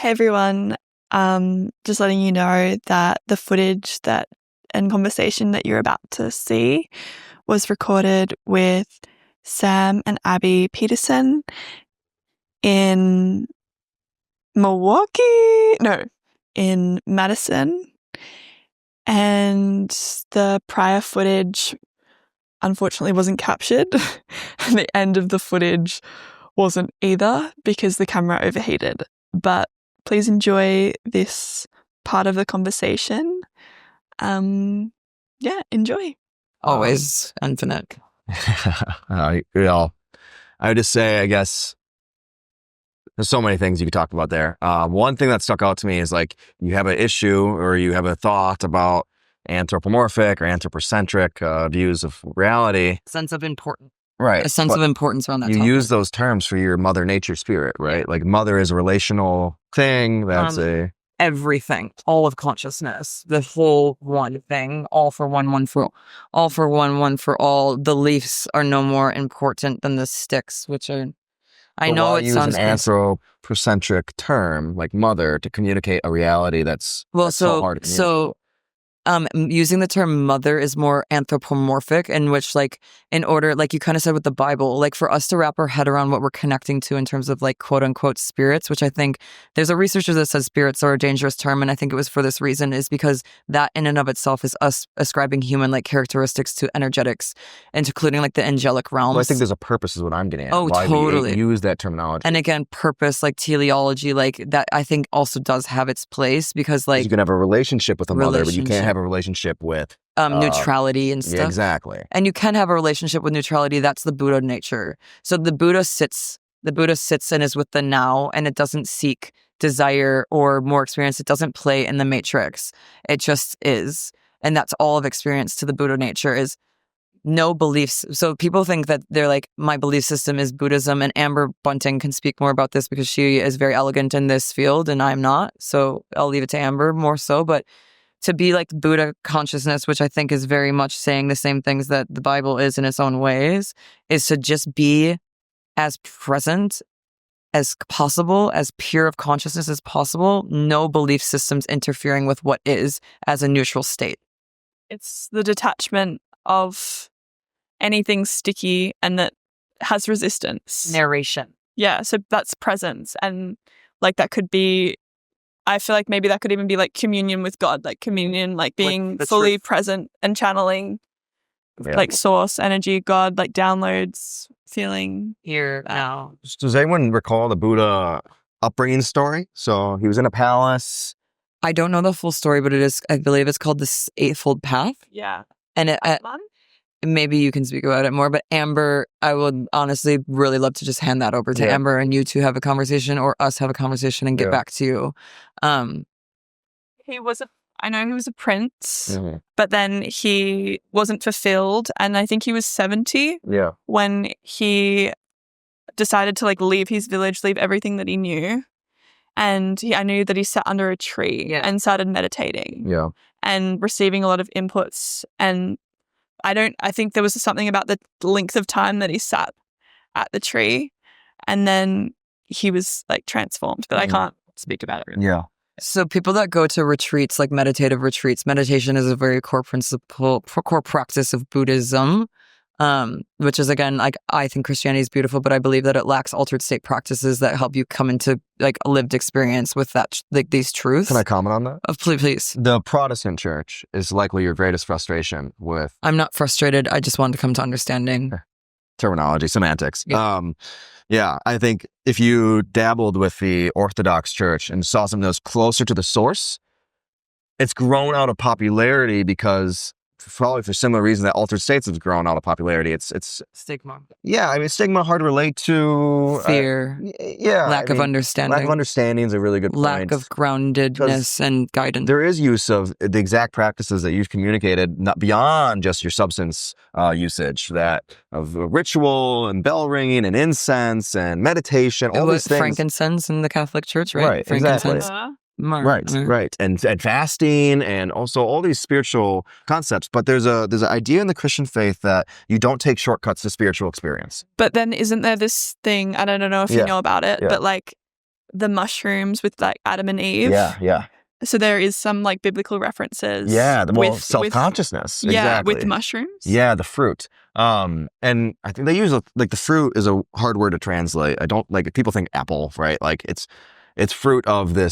Hey everyone, just letting you know that the footage and conversation that you're about to see was recorded with Sam and Abby Peterson in in Madison. And the prior footage unfortunately wasn't captured. And the end of the footage wasn't either because the camera overheated. But please enjoy this part of the conversation. Enjoy. Always infinite. I would just say, I guess, there's so many things you could talk about there. One thing that stuck out to me is like you have an issue or you have a thought about anthropomorphic or anthropocentric views of reality. Sense of importance. Right. A sense of importance around that You topic. use those terms for your mother nature spirit, right? Like mother is a relational thing. That's everything, all of consciousness, the whole one thing, all for one, one for all. The leaves are no more important than the sticks, which are. I know it sounds an anthropocentric term like mother to communicate a reality that's so hard to communicate. Using the term mother is more anthropomorphic, in which, like, in order, like you kind of said with the Bible, like for us to wrap our head around what we're connecting to in terms of like quote unquote spirits, which I think there's a researcher that says spirits are a dangerous term, and I think it was for this reason, is because that in and of itself is us ascribing human like characteristics to energetics, including like the angelic realms. Well, I think there's a purpose is what I'm getting at. Oh, why totally. We use that terminology. And again, purpose, like teleology, like that I think also does have its place because like you can have a relationship with a mother, but you can't have a relationship with neutrality and stuff. Yeah, exactly. And you can have a relationship with neutrality. That's the Buddha nature. So the Buddha sits and is with the now, and it doesn't seek desire or more experience. It doesn't play in the matrix. It just is. And that's all of experience to the Buddha nature is no beliefs. So people think that they're like, my belief system is Buddhism, and Amber Bunting can speak more about this because she is very elegant in this field and I'm not. So I'll leave it to Amber more so. But to be like Buddha consciousness, which I think is very much saying the same things that the Bible is in its own ways, is to just be as present as possible, as pure of consciousness as possible, no belief systems interfering with what is as a neutral state. It's the detachment of anything sticky and that has resistance. Narration. Yeah, so that's presence. And like that could be, I feel like maybe that could even be like communion with God, like communion, like being fully present and channeling like source, energy, God, like downloads, feeling. Here, now. Does anyone recall the Buddha upbringing story? So he was in a palace. I don't know the full story, but it is, I believe it's called the Eightfold Path. Yeah. And maybe you can speak about it more, but Amber, I would honestly really love to just hand that over to Amber and you two have a conversation or us have a conversation and get back to you. I know he was a prince, but then he wasn't fulfilled. And I think he was 70 when he decided to like leave his village, leave everything that he knew. And I knew that he sat under a tree and started meditating and receiving a lot of inputs. And I think there was something about the length of time that he sat at the tree and then he was like transformed, but I can't speak about it really. Yeah. So people that go to retreats, like meditative retreats, meditation is a very core practice of Buddhism, which is, again, like I think Christianity is beautiful, but I believe that it lacks altered state practices that help you come into like a lived experience with that, like these truths. Can I comment on that? Please. The Protestant church is likely your greatest frustration with. I'm not frustrated. I just want to come to understanding. Terminology, semantics. Yeah. I think if you dabbled with the Orthodox Church and saw something that was closer to the source, it's grown out of popularity because probably for similar reason that altered states have grown out of popularity. It's stigma. Yeah, I mean, stigma hard to relate to. Fear. Lack of understanding. Lack of understanding is a really good point. Lack of groundedness and guidance. There is use of the exact practices that you've communicated, not beyond just your substance usage, that of ritual and bell ringing and incense and meditation, all these things. Frankincense in the Catholic Church, right? Right, exactly. Right. And fasting and also all these spiritual concepts. But there's an idea in the Christian faith that you don't take shortcuts to spiritual experience. But then isn't there this thing, I don't know if you know about it, but like the mushrooms with like Adam and Eve. Yeah. So there is some like biblical references. Yeah, self-consciousness. Exactly. With mushrooms. Yeah, the fruit. And I think they use like the fruit is a hard word to translate. I don't like people think apple, right? Like it's fruit of the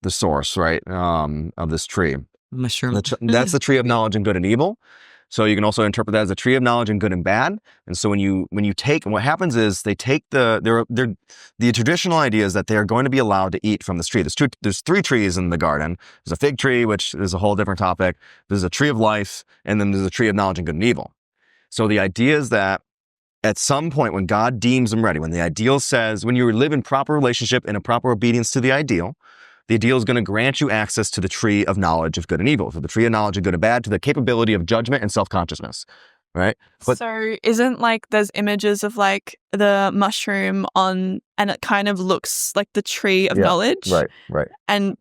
source, right? Of this tree. Mushroom. That's the tree of knowledge and good and evil. So you can also interpret that as a tree of knowledge and good and bad. And so when you take, and what happens is they take the traditional idea is that they are going to be allowed to eat from this tree. There's 3 trees in the garden. There's a fig tree, which is a whole different topic. There's a tree of life, and then there's a tree of knowledge and good and evil. So the idea is that at some point when God deems them ready, when the ideal says, when you live in proper relationship and a proper obedience to the ideal is going to grant you access to the tree of knowledge of good and evil, to the tree of knowledge of good and bad, to the capability of judgment and self-consciousness, right? But, so isn't like there's images of like the mushroom and it kind of looks like the tree of knowledge? Right. And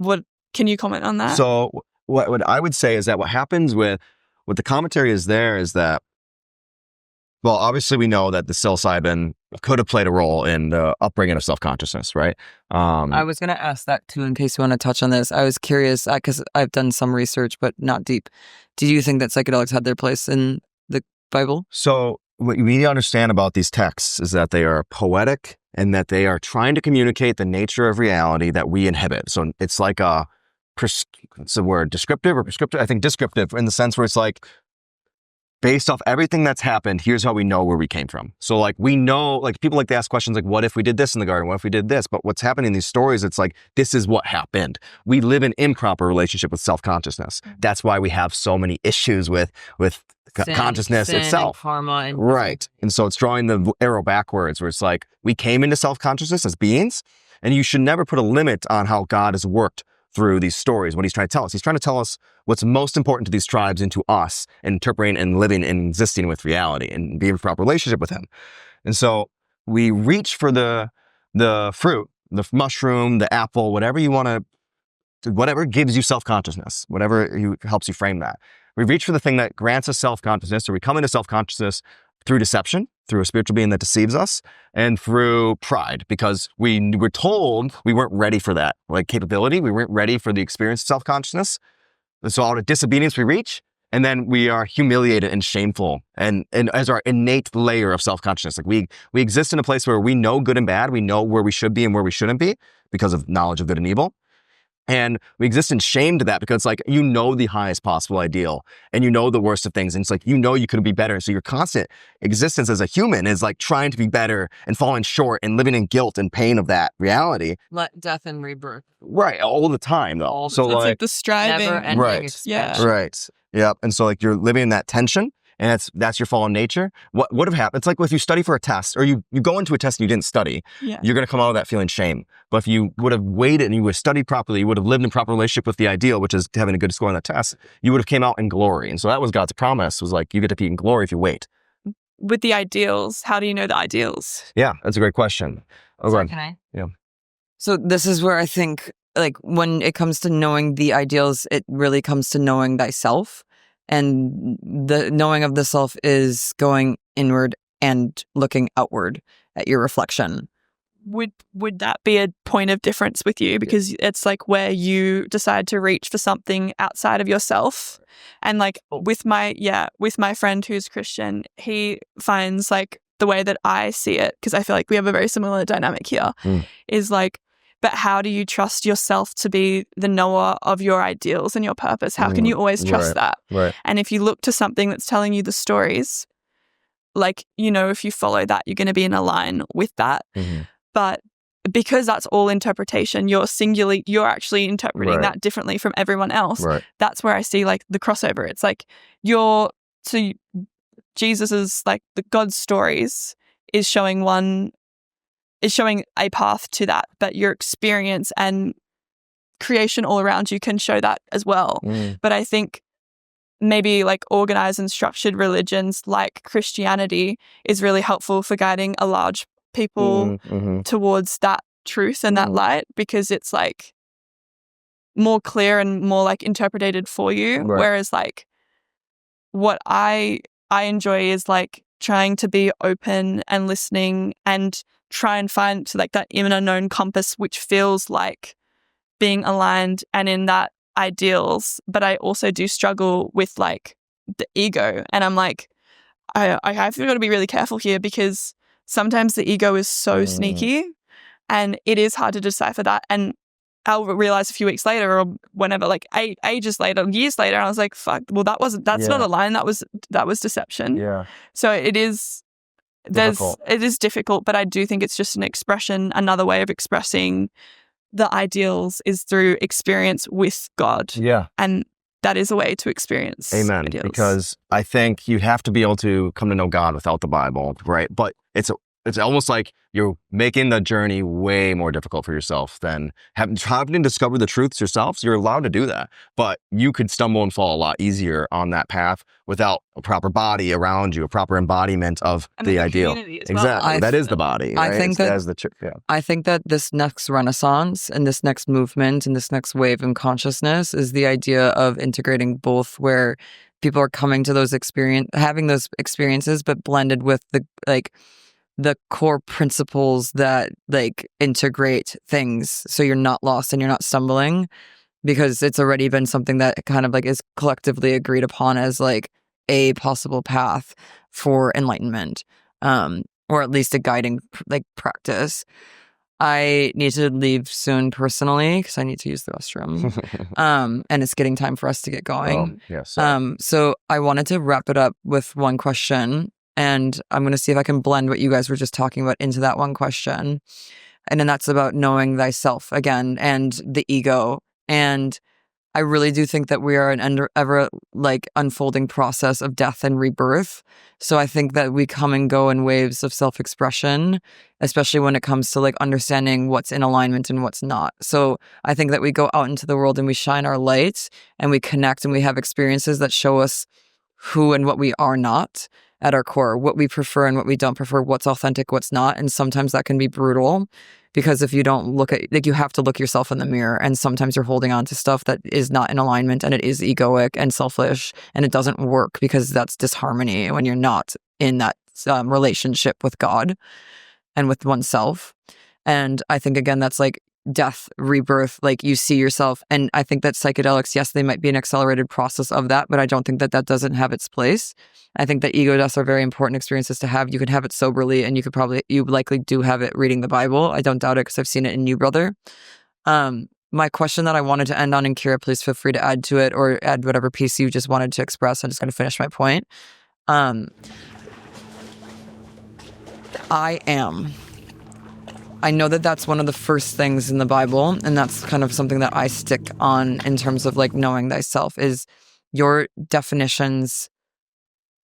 can you comment on that? So what I would say is that what happens with what the commentary is there is that, well, obviously we know that the psilocybin could have played a role in the upbringing of self-consciousness, right? I was going to ask that too, in case you want to touch on this. I was curious, because I've done some research, but not deep. Do you think that psychedelics had their place in the Bible? So what we need to understand about these texts is that they are poetic and that they are trying to communicate the nature of reality that we inhibit. So it's like it's a word, descriptive or prescriptive? I think descriptive in the sense where it's like, based off everything that's happened, here's how we know where we came from. So like we know, like people like to ask questions like, what if we did this in the garden? What if we did this? But what's happening in these stories, it's like, this is what happened. We live in improper relationship with self-consciousness. That's why we have so many issues with consciousness itself. And karma. Right. And so it's drawing the arrow backwards where it's like, we came into self-consciousness as beings, and you should never put a limit on how God has worked through these stories, what he's trying to tell us. He's trying to tell us what's most important to these tribes and to us, and interpreting and living and existing with reality and being in a proper relationship with him. And so we reach for the fruit, the mushroom, the apple, whatever you want to, whatever gives you self-consciousness, whatever helps you frame that. We reach for the thing that grants us self-consciousness, or we come into self-consciousness through deception, through a spiritual being that deceives us, and through pride, because we were told we weren't ready for that capability. We weren't ready for the experience of self-consciousness. And so out of disobedience we reach, and then we are humiliated and shameful, and as our innate layer of self-consciousness. Like we exist in a place where we know good and bad, we know where we should be and where we shouldn't be because of knowledge of good and evil. And we exist in shame to that because it's like, you know, the highest possible ideal and you know the worst of things. And it's like, you know, you could be better. So your constant existence as a human is like trying to be better and falling short and living in guilt and pain of that reality. Death and rebirth. Right. All the time though. So like the striving. Right. Yeah. Right. Yep. And so like you're living in that tension. And that's your fallen nature. What would have happened? It's like if you study for a test, or you go into a test and you didn't study, you're going to come out of that feeling shame. But if you would have waited and you would have studied properly, you would have lived in proper relationship with the ideal, which is having a good score on that test, you would have came out in glory. And so that was God's promise, was like, you get to be in glory if you wait. With the ideals, how do you know the ideals? Yeah, that's a great question. Sorry, can I? Yeah. So this is where I think, like, when it comes to knowing the ideals, it really comes to knowing thyself. And the knowing of the self is going inward and looking outward at your reflection. Would that be a point of difference with you? Because it's like where you decide to reach for something outside of yourself. And like with my friend who's Christian, he finds like the way that I see it, because I feel like we have a very similar dynamic here, is like, but how do you trust yourself to be the knower of your ideals and your purpose? How can you always trust that? Right. And if you look to something that's telling you the stories, like, you know, if you follow that, you're going to be in a line with that. Mm-hmm. But because that's all interpretation, you're actually interpreting that differently from everyone else. Right. That's where I see like the crossover. It's like Jesus's like the God's stories is showing a path to that, but your experience and creation all around you can show that as well. But I think maybe like organized and structured religions like Christianity is really helpful for guiding a large people towards that truth and that light, because it's like more clear and more like interpreted for you. Right. Whereas like what I enjoy is like trying to be open and listening and try and find like that inner known compass, which feels like being aligned and in that ideals. But I also do struggle with like the ego. And I'm like, I have got to be really careful here, because sometimes the ego is so sneaky and it is hard to decipher that. And I'll realize a few weeks later or whenever, like ages later, years later, and I was like, fuck, well, that's not a line. That was deception. Yeah. So it is, it is difficult, but I do think it's just an expression. Another way of expressing the ideals is through experience with God. Yeah. And that is a way to experience Amen. ideals. Because I think you have to be able to come to know God without the Bible, right? But it's almost like you're making the journey way more difficult for yourself than having to discover the truths yourself. So you're allowed to do that, but you could stumble and fall a lot easier on that path without a proper body around you, a proper embodiment of the ideal. Exactly. That is the body. Right? I think I think that this next renaissance and this next movement and this next wave in consciousness is the idea of integrating both, where people are coming to having those experiences, but blended with the core principles that like integrate things, so you're not lost and you're not stumbling, because it's already been something that kind of like is collectively agreed upon as like a possible path for enlightenment, or at least a guiding like practice. I need to leave soon personally because I need to use the restroom, and it's getting time for us to get going. So I wanted to wrap it up with one question. And I'm going to see if I can blend what you guys were just talking about into that one question. And then that's about knowing thyself again and the ego. And I really do think that we are an ever like unfolding process of death and rebirth. So I think that we come and go in waves of self-expression, especially when it comes to like understanding what's in alignment and what's not. So I think that we go out into the world and we shine our light and we connect and we have experiences that show us who and what we are not at our core, what we prefer and what we don't prefer, what's authentic, what's not. And sometimes that can be brutal, because if you don't look at, like, you have to look yourself in the mirror, and sometimes you're holding on to stuff that is not in alignment and it is egoic and selfish, and it doesn't work because that's disharmony when you're not in that relationship with God and with oneself. And I think, again, that's like death, rebirth, like you see yourself. And I think that psychedelics, yes, they might be an accelerated process of that, but I don't think that that doesn't have its place. I think that ego deaths are very important experiences to have. You can have it soberly, and you likely do have it reading the Bible. I don't doubt it, because I've seen it in you, brother. My question that I wanted to end on, and Kira, please feel free to add to it or add whatever piece you just wanted to express. I'm just going to finish my point. I am. I know that that's one of the first things in the Bible, and that's kind of something that I stick on in terms of like knowing thyself, is your definitions.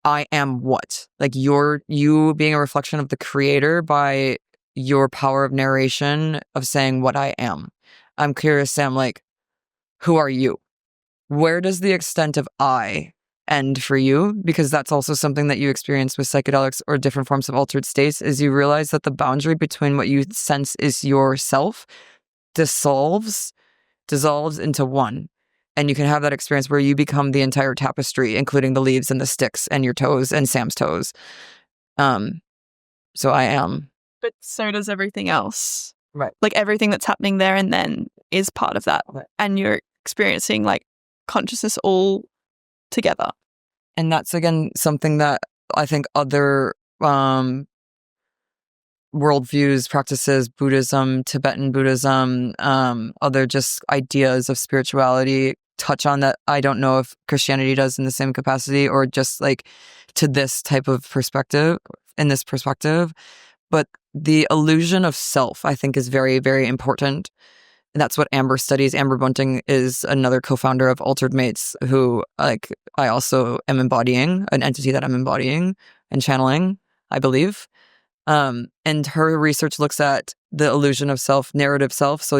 I am what? Like you being a reflection of the Creator by your power of narration of saying what I am. I'm curious, Sam, like, who are you? Where does the extent of I end for you? Because that's also something that you experience with psychedelics or different forms of altered states, is you realize that the boundary between what you sense is yourself dissolves into one. And you can have that experience where you become the entire tapestry, including the leaves and the sticks and your toes and Sam's toes. So I am. But so does everything else. Right. Like everything that's happening there and then is part of that. Right. And you're experiencing like consciousness all together. And that's, again, something that I think other worldviews, practices, Buddhism, Tibetan Buddhism, other just ideas of spirituality touch on that. I don't know if Christianity does in the same capacity, or just like to this type of perspective, in this perspective. But the illusion of self, I think, is very, very important. And that's what Amber studies. Amber Bunting is another co-founder of Altered Mates, who like I also am embodying, an entity that I'm embodying and channeling, I believe. And her research looks at the illusion of self, narrative self. So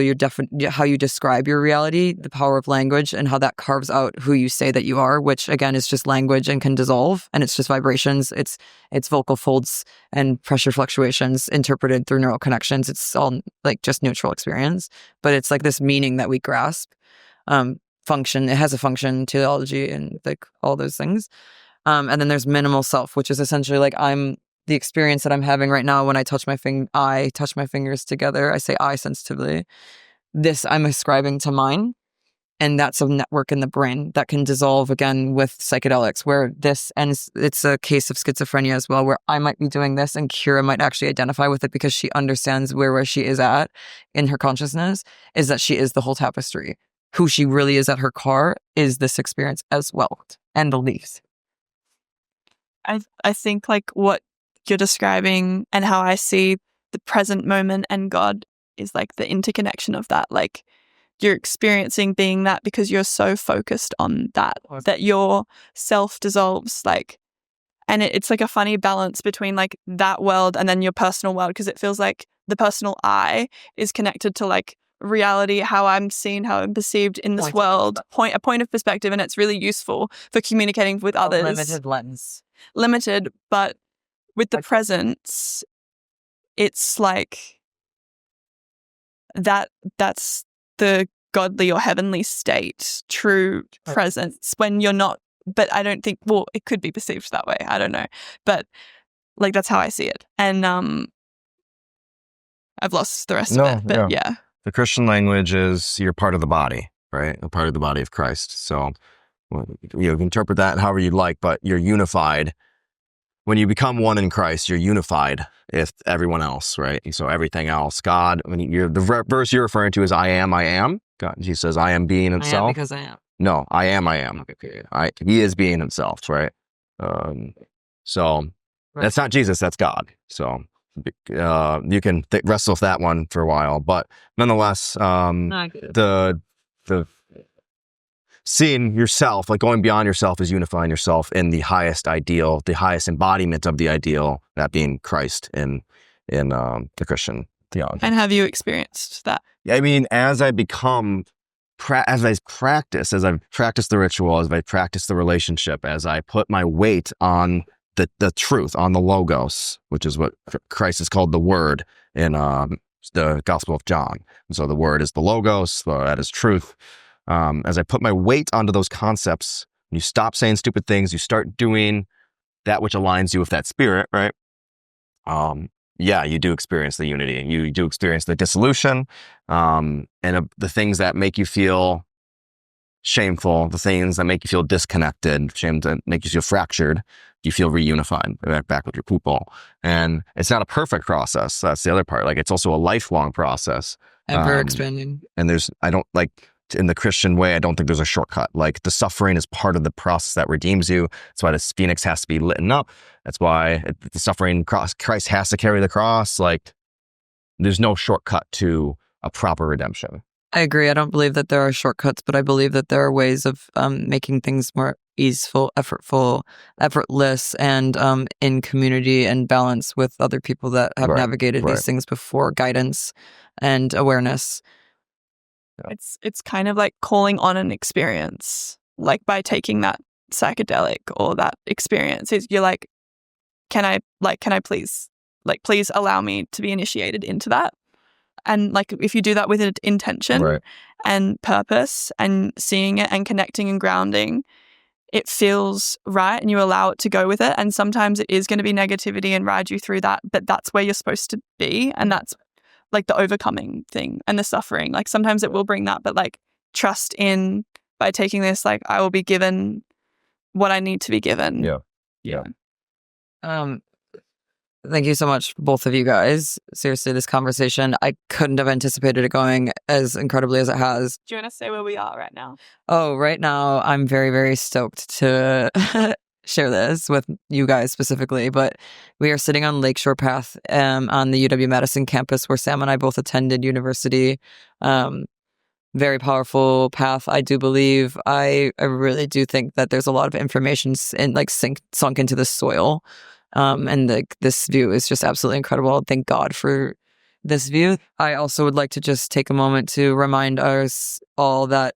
how you describe your reality, the power of language, and how that carves out who you say that you are, which again is just language and can dissolve. And it's just vibrations. It's vocal folds and pressure fluctuations interpreted through neural connections. It's all like just neutral experience, but it's like this meaning that we grasp. Function. It has a function, teleology, and like all those things. And then there's minimal self, which is essentially like I'm the experience that I'm having right now when I touch my fingers together, I say I sensitively. This I'm ascribing to mine. And that's a network in the brain that can dissolve again with psychedelics, where this, and it's a case of schizophrenia as well, where I might be doing this and Kira might actually identify with it because she understands where she is at in her consciousness, is that she is the whole tapestry. Who she really is at her core is this experience as well, and beliefs. I think like what you're describing and how I see the present moment and God is like the interconnection of that. Like you're experiencing being that because you're so focused on that your self dissolves, like, and it's like a funny balance between like that world and then your personal world, because it feels like the personal I is connected to like reality, how I'm seen, how I'm perceived in this world, a point of perspective, and it's really useful for communicating with others. Limited lens. Limited, but with the presence, it's like that's the godly or heavenly state, true presence, when you're not, but I don't think, well, it could be perceived that way, I don't know, but like that's how I see it. And I've lost the rest of it, but yeah. The Christian language is you're part of the body, right? A part of the body of Christ. So you can interpret that however you'd like, but you're unified. When you become one in Christ, you're unified with everyone else, right? So everything else, God, the verse you're referring to is I am. God, he says, I am being himself. I am because I am. No, I am. Okay. He is being himself, right? So that's not Jesus, that's God. So you can wrestle with that one for a while, but nonetheless, the seeing yourself, like going beyond yourself, is unifying yourself in the highest ideal, the highest embodiment of the ideal, that being Christ in the Christian theology. And have you experienced that? I mean, as I've practiced the ritual, as I practice the relationship, as I put my weight on the truth, on the logos, which is what Christ is called the Word in the Gospel of John. And so the Word is the logos, that is truth. As I put my weight onto those concepts, you stop saying stupid things, you start doing that which aligns you with that spirit, right? You do experience the unity, and you do experience the dissolution, and the things that make you feel shameful, the things that make you feel disconnected, that make you feel fractured, you feel reunified back with your people. And it's not a perfect process. That's the other part. Like, it's also a lifelong process. Ever expanding. And in the Christian way, I don't think there's a shortcut. Like, the suffering is part of the process that redeems you. That's why this phoenix has to be lit up. That's why the suffering Christ has to carry the cross. Like, there's no shortcut to a proper redemption. I agree. I don't believe that there are shortcuts, but I believe that there are ways of making things more easeful, effortless, and in community and balance with other people that have navigated these things before, guidance and awareness. It's kind of like calling on an experience, like by taking that psychedelic or that experience. You're like, can I please allow me to be initiated into that? And like, if you do that with an intention and purpose and seeing it and connecting and grounding, it feels right and you allow it to go with it. And sometimes it is going to be negativity and ride you through that, but that's where you're supposed to be. And that's like the overcoming thing and the suffering. Like, sometimes it will bring that, but like, trust in, by taking this, like, I will be given what I need to be given. Yeah. Thank you so much, both of you guys. Seriously, this conversation, I couldn't have anticipated it going as incredibly as it has. Do you want to say where we are right now? Oh, right now, I'm very, very stoked to share this with you guys specifically, but we are sitting on Lakeshore Path on the UW-Madison campus where Sam and I both attended university. Very powerful path, I do believe. I really do think that there's a lot of information sunk into the soil. And this view is just absolutely incredible. Thank God for this view. I also would like to just take a moment to remind us all that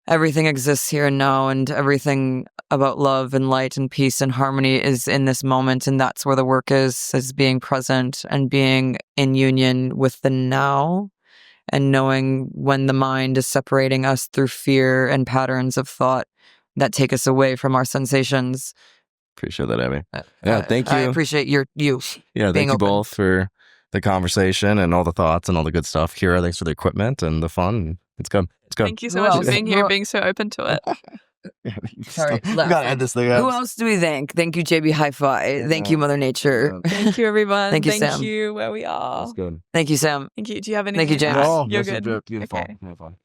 everything exists here and now, and everything about love and light and peace and harmony is in this moment. And that's where the work is being present and being in union with the now, and knowing when the mind is separating us through fear and patterns of thought that take us away from our sensations, Appreciate that, Abby. Yeah, thank you. I appreciate you. Yeah, thank you both for the conversation and all the thoughts and all the good stuff. Kira, thanks for the equipment and the fun. It's good. It's good. Thank you so much for being here, being so open to it. Sorry, we gotta end this thing out. Who else do we thank? Thank you, JB Hi-Fi. Thank you, Mother Nature. Thank you, everyone. Thank you, Sam. Thank you, where we are. That's good. Thank you, Sam. Thank you. Do you have anything? Thank you, James. Oh, You're that's good. beautiful. Okay. Have fun.